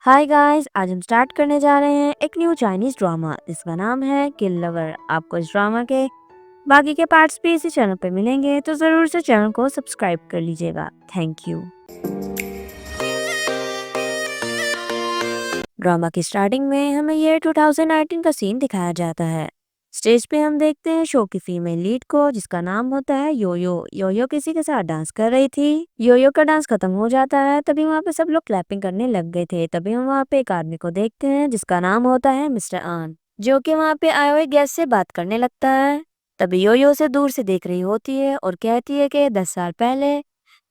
Hi guys, आज हम start करने जा रहे हैं एक न्यू चाइनीज ड्रामा जिसका नाम है किल लवर। आपको इस ड्रामा के बाकी के पार्ट्स भी इसी चैनल पे मिलेंगे, तो ज़रूर से चैनल को सब्सक्राइब कर लीजिएगा। Thank you. ड्रामा की स्टार्टिंग में हमें ये 2019 का सीन दिखाया जाता है। स्टेज पे हम देखते हैं शो की फीमेल लीड को, जिसका नाम होता है योयो। योयो किसी के साथ डांस कर रही थी। योयो का डांस खत्म हो जाता है, तभी वहाँ पे सब लोग क्लैपिंग करने लग गए थे। तभी हम वहाँ पे एक आदमी को देखते हैं जिसका नाम होता है मिस्टर आन, जो कि वहाँ पे आए हुए गेस्ट से बात करने लगता है। तभी योयो उसे दूर से देख रही होती है और कहती है कि 10 साल पहले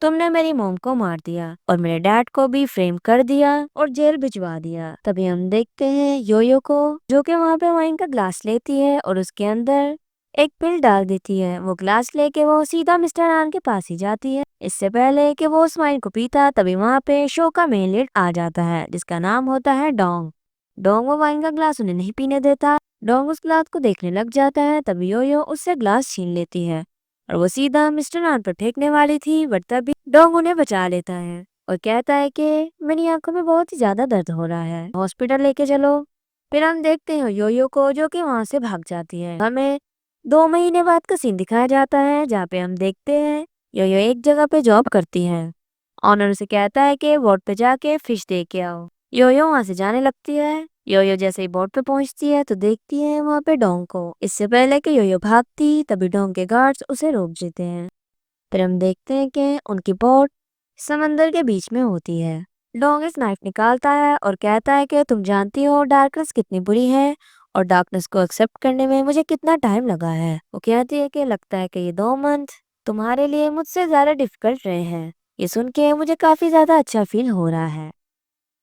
तुमने मेरी मॉम को मार दिया और मेरे डैड को भी फ्रेम कर दिया और जेल भिजवा दिया। तभी हम देखते हैं योयो को, जो कि वहाँ पे वाइन का ग्लास लेती है और उसके अंदर एक पिल डाल देती है। वो ग्लास लेके वो सीधा मिस्टर आन के पास ही जाती है। इससे पहले कि वो उस वाइन को पीता, तभी वहाँ पे शो का मेन लीड आ जाता है जिसका नाम होता है डोंग। डोंग वो वाइन का ग्लास उन्हें नहीं पीने देता। डोंग उस ग्लास को देखने लग जाता है, तभी योयो उससे ग्लास छीन लेती है और वो सीधा मिस्टर आन पर फेंकने वाली थी, बट तभी डोंग उन्हें बचा लेता है और कहता है कि मेरी आंखों में बहुत ही ज्यादा दर्द हो रहा है, हॉस्पिटल लेके चलो। फिर हम देखते हैं योयो को, जो कि वहां से भाग जाती है। हमें 2 महीने बाद का सीन दिखाया जाता है, जहाँ पे हम देखते हैं योयो एक जगह पे जॉब करती है। ऑनर उसे कहता है कि बोट पे जाके फिश दे के आओ। योयो वहां से जाने लगती है। योयो जैसे ही बोट पे पहुंचती है तो देखती है वहां पे डोंग को। इससे पहले कि योयो भागती, तभी डोंग के गार्ड्स उसे रोक देते हैं। फिर हम देखते हैं कि उनकी बोट समंदर के बीच में होती है। डोंग इस नाइफ निकालता है और कहता है कि तुम जानती हो डार्कनेस कितनी बुरी है और डार्कनेस को एक्सेप्ट करने में मुझे कितना टाइम लगा है। वो कहती है कि लगता है कि ये 2 मंथ तुम्हारे लिए मुझसे ज्यादा डिफिकल्ट रहे हैं। ये सुन के मुझे काफी ज्यादा अच्छा फील हो रहा है।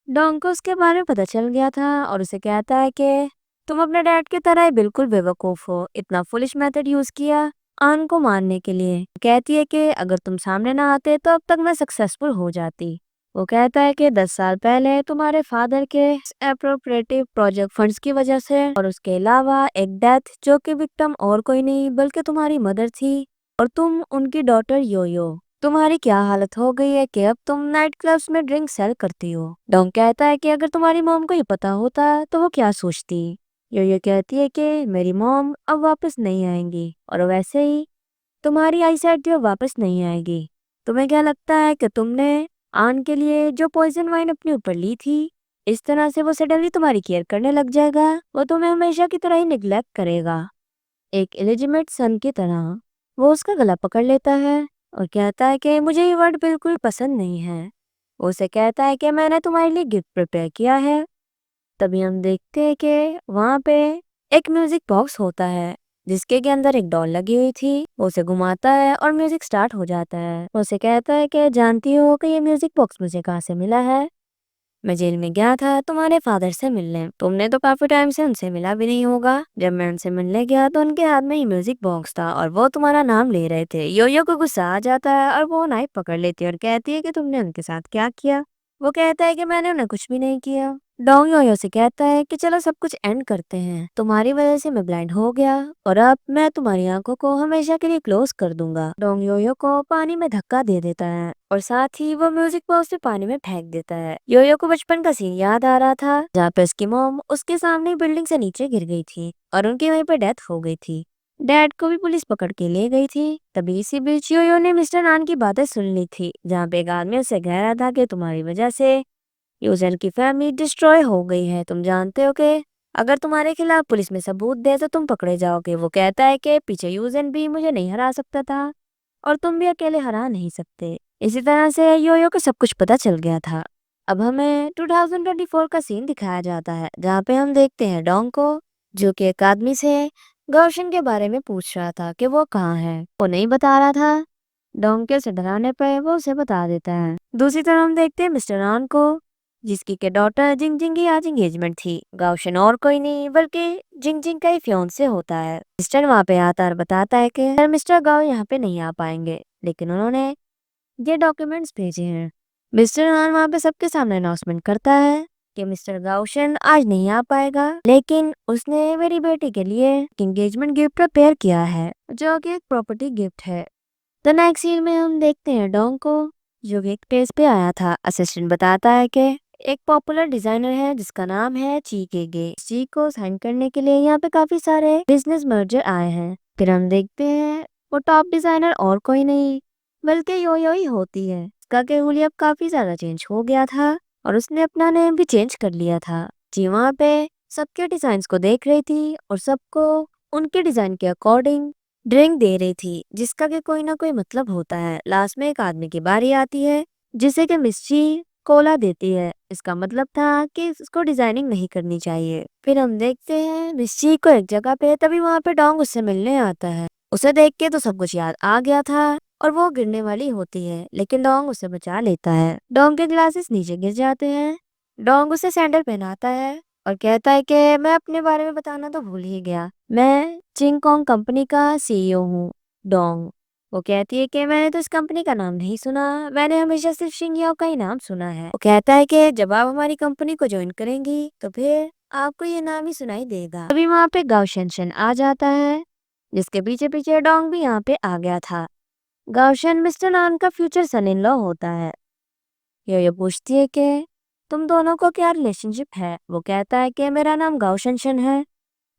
डोंग को उसके बारे में पता चल गया था और उसे कहता है कि तुम अपने डैड की तरह ही बिल्कुल बेवकूफ हो, इतना फुलिश मेथड यूज किया आन को मारने के लिए। कहती है कि अगर तुम सामने ना आते तो अब तक मैं सक्सेसफुल हो जाती। वो कहता है कि 10 साल पहले तुम्हारे फादर के अप्रोप्रिएटिव प्रोजेक्ट फंड्स की वजह से और उसके अलावा एक डेथ जो कि विक्टिम और कोई नहीं बल्कि तुम्हारी मदर थी और तुम उनकी डॉटर योयो। तुम्हारी क्या हालत हो गई है कि अब तुम नाइट क्लब्स में ड्रिंक सेल करती हो। डोंग कहता है कि अगर तुम्हारी मॉम को ये पता होता तो वो क्या सोचती। यो कहती है कि मेरी मॉम अब वापस नहीं आएंगी और वैसे ही तुम्हारी आईसाइट भी अब वापस नहीं आएगी। तुम्हें क्या लगता है कि तुमने आन के लिए जो पॉइजन वाइन अपने ऊपर ली थी, इस तरह से वो सडनली तुम्हारी केयर करने लग जाएगा? वो तुम्हें हमेशा की तरह ही निग्लेक्ट करेगा, एक इलिजिमेट सन की तरह। वो उसका गला पकड़ लेता है और कहता है कि मुझे ये वर्ड बिल्कुल पसंद नहीं है। वो उसे कहता है कि मैंने तुम्हारे लिए गिफ्ट प्रिपेयर किया है। तभी हम देखते हैं कि वहाँ पे एक म्यूजिक बॉक्स होता है जिसके के अंदर एक डॉल लगी हुई थी। वो उसे घुमाता है और म्यूजिक स्टार्ट हो जाता है। वो उसे कहता है कि जानती हो कि ये म्यूजिक बॉक्स मुझे कहाँ से मिला है? मैं जेल में गया था तुम्हारे फादर से मिलने। तुमने तो काफी टाइम से उनसे मिला भी नहीं होगा। जब मैं उनसे मिलने गया तो उनके हाथ में ही म्यूजिक बॉक्स था और वो तुम्हारा नाम ले रहे थे। योयो को गुस्सा आ जाता है और वो नाइफ पकड़ लेती है और कहती है कि तुमने उनके साथ क्या किया? वो कहता है कि मैंने उन्हें कुछ भी नहीं किया। डोंग योयो से कहता है कि चलो सब कुछ एंड करते हैं। तुम्हारी वजह से मैं ब्लाइंड हो गया और अब मैं तुम्हारी आंखों को हमेशा के लिए क्लोज कर दूंगा। डोंग योयो को पानी में धक्का दे देता है और साथ ही वो म्यूजिक बॉक्स भी पानी में फेंक देता है। योयो को बचपन का सीन याद आ रहा था, जहाँ पे उसकी मॉम उसके सामने बिल्डिंग से नीचे गिर गई थी और उनकी वहीं पर डेथ हो गई थी। डैड को भी पुलिस पकड़ के ले गई थी। तभी इसी बीच योयो ने मिस्टर नान की बातें सुन ली थी, जहाँ पे एक आदमी उससे कह रहा था कि तुम्हारी वजह से यूजन की फैमिली डिस्ट्रॉय हो गई है। तुम जानते हो कि अगर तुम्हारे खिलाफ पुलिस में सबूत दे तो तुम पकड़े जाओगे। वो कहता है कि पीछे यूजन भी मुझे नहीं हरा सकता था और तुम भी अकेले हरा नहीं सकते। इसी तरह से योयो को सब कुछ पता चल गया था। अब हमें 2024 का सीन दिखाया जाता है, जहाँ पे हम देखते हैं डोंग को, जो कि एक आदमी से गौशन के बारे में पूछ रहा था कि वो कहाँ है। वो नहीं बता रहा था। डोंग के उसे डराने पे वो उसे बता देता है। दूसरी तरफ हम देखते हैं मिस्टर आन को, जिसकी के डॉटर जिंग जिंग की आज एंगेजमेंट थी। गाउशन और कोई नहीं बल्कि जिंग जिंग का ही फियांसे होता है। मिस्टर वहाँ पे आता और बताता है कि सर मिस्टर गाओ यहाँ पे नहीं आ पाएंगे, लेकिन उन्होंने ये डॉक्यूमेंट्स भेजे हैं। मिस्टर हान वहाँ पे सबके सामने अनाउंसमेंट करता है कि मिस्टर गाउशन आज नहीं आ पाएगा, लेकिन उसने मेरी बेटी के लिए एंगेजमेंट गिफ्ट प्रिपेयर किया है, जो कि एक प्रॉपर्टी गिफ्ट है। द नेक्स्ट सीन में हम देखते हैं डोंग को, जो कि एक प्लेस पे आया था। असिस्टेंट बताता है कि एक पॉपुलर डिजाइनर है जिसका नाम है ची केगे। ची को साइन करने के लिए यहाँ पे काफी सारे बिजनेस मर्जर आए हैं। फिर हम देखते हैं वो टॉप डिजाइनर और कोई नहीं बल्कि योयो ही होती है। इसका केहुली अब काफी ज्यादा चेंज हो गया था और उसने अपना नेम भी चेंज कर लिया था। जी वहाँ पे सबके डिजाइन को देख रही थी और सबको उनके डिजाइन के अकॉर्डिंग ड्रिंक दे रही थी, जिसका कि कोई ना कोई मतलब होता है। लास्ट में एक आदमी की बारी आती है जिसे कि मिस्ची कोला देती है। इसका मतलब था कि उसको डिजाइनिंग नहीं करनी चाहिए। फिर हम देखते हैं मिस्ची को एक जगह पे, तभी वहाँ पे डोंग उससे मिलने आता है। उसे देख के तो सब कुछ याद आ गया था और वो गिरने वाली होती है, लेकिन डोंग उसे बचा लेता है। डोंग के ग्लासेस नीचे गिर जाते हैं। डोंग उसे सैंडल पहनाता है और कहता है कि मैं अपने बारे में बताना तो भूल ही गया, मैं चिंग कॉन्ग कंपनी का सीईओ हूँ। डोंग वो कहती है कि मैंने तो इस कंपनी का नाम नहीं सुना, मैंने हमेशा सिर्फ शिंगियाओ का ही नाम सुना है। वो कहता है कि जब आप हमारी कंपनी को ज्वाइन करेंगी तो फिर आपको ये नाम ही सुनाई देगा। तभी वहाँ पे गाओ शेनशन आ जाता है, जिसके पीछे पीछे डोंग भी यहाँ पे आ गया था। गाओशन मिस्टर नान का फ्यूचर सन इन लॉ होता है। ये पूछती है कि तुम दोनों को क्या रिलेशनशिप है। वो कहता है कि मेरा नाम गाओ शेनशन है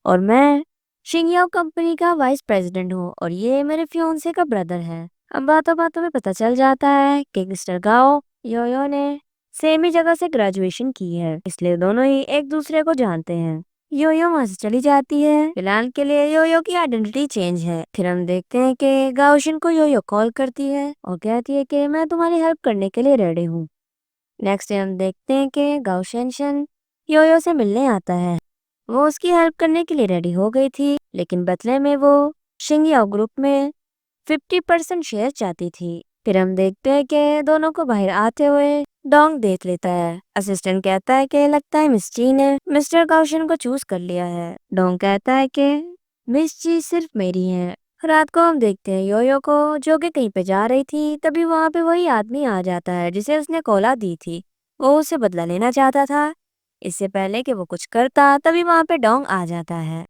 और मैं शिंगयाओ कंपनी का वाइस प्रेसिडेंट हूँ और ये मेरे फियोंसे का ब्रदर है। अब बातों बातों में पता चल जाता है कि मिस्टर गाओ योयो ने सेम ही जगह से ग्रेजुएशन की है, इसलिए दोनों ही एक दूसरे को जानते हैं। योयो वहां से चली जाती है। फिलहाल के लिए योयो की आइडेंटिटी चेंज है। फिर हम देखते हैं कि गाओशिन को योयो कॉल करती है और कहती है कि मैं तुम्हारी हेल्प करने के लिए रेडी हूँ। नेक्स्ट हम देखते हैं कि गाओ शेनशन योयो से मिलने आता है। वो उसकी हेल्प करने के लिए रेडी हो गई थी, लेकिन बदले में वो शिंगियाओ ग्रुप में 50% शेयर चाहती थी। फिर हम देखते हैं कि दोनों को बाहर आते हुए डोंग देख लेता है। असिस्टेंट कहता है कि लगता है मिस ची ने मिस्टर काउशन को चूज कर लिया है। डोंग कहता है कि मिस ची सिर्फ मेरी है। रात को हम देखते हैं योयो को जो कि कहीं पे जा रही थी, तभी वहाँ पे वही आदमी आ जाता है जिसे उसने कोला दी थी। वो उसे बदला लेना चाहता था। इससे पहले कि वो कुछ करता, तभी वहाँ पे डोंग आ जाता है।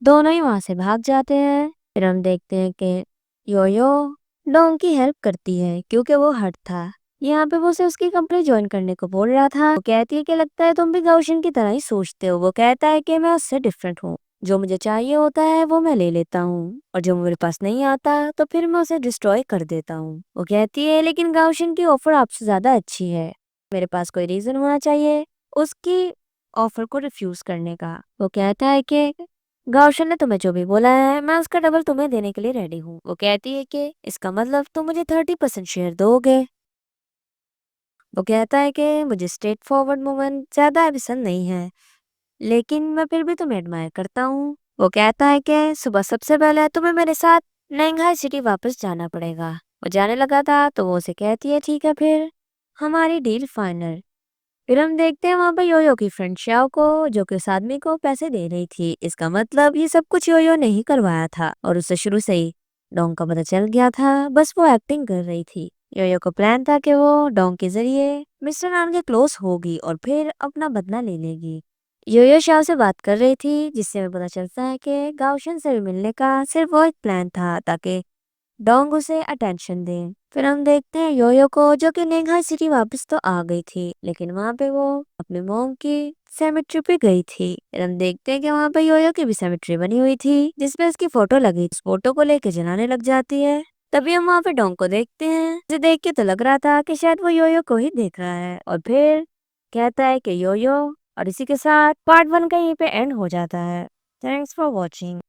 दोनों ही वहां से भाग जाते हैं। फिर हम देखते हैं कि योयो डोंग की हेल्प करती है क्योंकि वो हट था। यहाँ पे वो उसे उसकी कंपनी ज्वाइन करने को बोल रहा था। वो कहती है कि लगता है तुम भी गाउशन की तरह ही सोचते हो। वो कहता है कि मैं उससे डिफरेंट हूँ, जो मुझे चाहिए होता है वो मैं ले लेता हूँ और जो मेरे पास नहीं आता तो फिर मैं उसे डिस्ट्रॉय कर देता हूँ। वो कहती है लेकिन गाउशन की ऑफर आपसे ज्यादा अच्छी है, मेरे पास कोई रीजन होना चाहिए उसकी ऑफर को रिफ्यूज करने का। वो कहता है कि गाउशन ने तुम्हें जो भी बोला है मैं उसका डबल तुम्हें देने के लिए रेडी हूँ। वो कहती है कि इसका मतलब तुम मुझे 30% शेयर दोगे। वो कहता है कि मुझे स्ट्रेट फॉरवर्ड वुमन ज्यादा पसंद नहीं है, लेकिन मैं फिर भी तुम्हें एडमायर करता हूँ। वो कहता है कि सुबह सबसे पहले तुम्हें मेरे साथ नंगाई सिटी वापस जाना पड़ेगा। वो जाने लगा था तो वो उसे कहती है ठीक है फिर हमारी डील फाइनल। फिर हम देखते हैं वहां पर योयो की फ्रेंड श्याओ को, जो कि उस आदमी को पैसे दे रही थी। इसका मतलब ये सब कुछ योयो ने ही करवाया था और उसे शुरू से ही डोंग का पता चल गया था, बस वो एक्टिंग कर रही थी। योयो को प्लान था कि वो डोंग के जरिए मिस्टर नान के क्लोज होगी और फिर अपना बदला ले लेगी। योयो श्याओ से बात कर रही थी, जिससे हमें पता चलता है कि गाओशन से भी मिलने का सिर्फ वो एक प्लान था ताकि डोंग उसे अटेंशन दे। फिर हम देखते हैं योयो को, जो कि नेंघाई सिटी वापस तो आ गई थी, लेकिन वहाँ पे वो अपने मॉम की सेमेट्री पे गई थी। फिर हम देखते हैं कि वहाँ पे योयो की भी सेमेट्री बनी हुई थी जिसमें उसकी फोटो लगी। उस फोटो को लेके जलाने लग जाती है। तभी हम वहाँ पे डोंग को देखते हैं, जिसे देख के तो लग रहा था कि शायद वो योयो को ही देख रहा है और फिर कहता है कि योयो, और इसी के साथ पार्ट 1 का यहीं पे एंड हो जाता है। Thanks for watching.